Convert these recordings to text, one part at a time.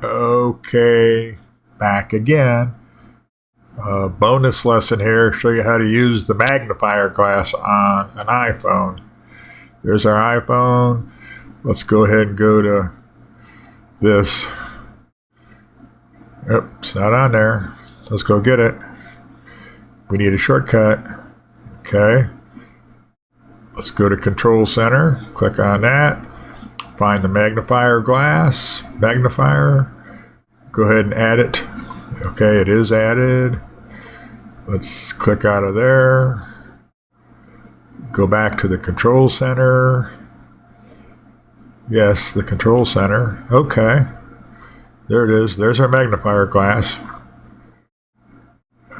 Okay, back again. Bonus lesson here. Show you how to use the magnifier glass on an iPhone. There's our iPhone. Let's go ahead and go to this. Yep, it's not on there. Let's go get it. We need a shortcut. Okay. Let's go to Control Center. Click on that. Find the magnifier glass. Magnifier. Go ahead and add it. Okay, it is added. Let's click out of there. Go back to the Control Center. Yes, the Control Center. Okay. There it is. There's our magnifier glass.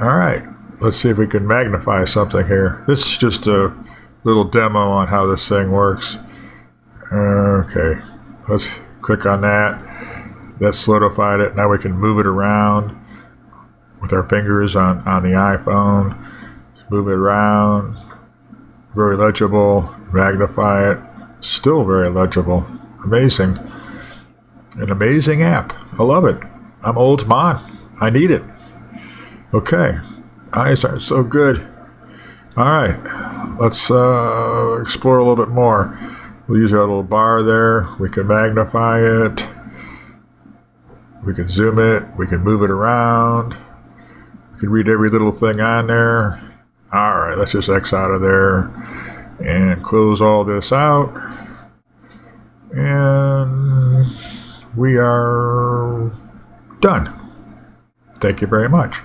All right. Let's see if we can magnify something here. This is just a little demo on how this thing works. Okay. Let's click on that. That solidified it. Now we can move it around with our fingers on the iPhone. Move it around. Very legible. Magnify it. Still very legible. Amazing. An amazing app. I love it. I'm old man. I need it. Okay. Eyes are so good. All right. Let's explore a little bit more. We'll use our little bar there. We can magnify it. We can zoom it. We can move it around. We can read every little thing on there. All right. Let's just X out of there and close all this out. And we are done. Thank you very much.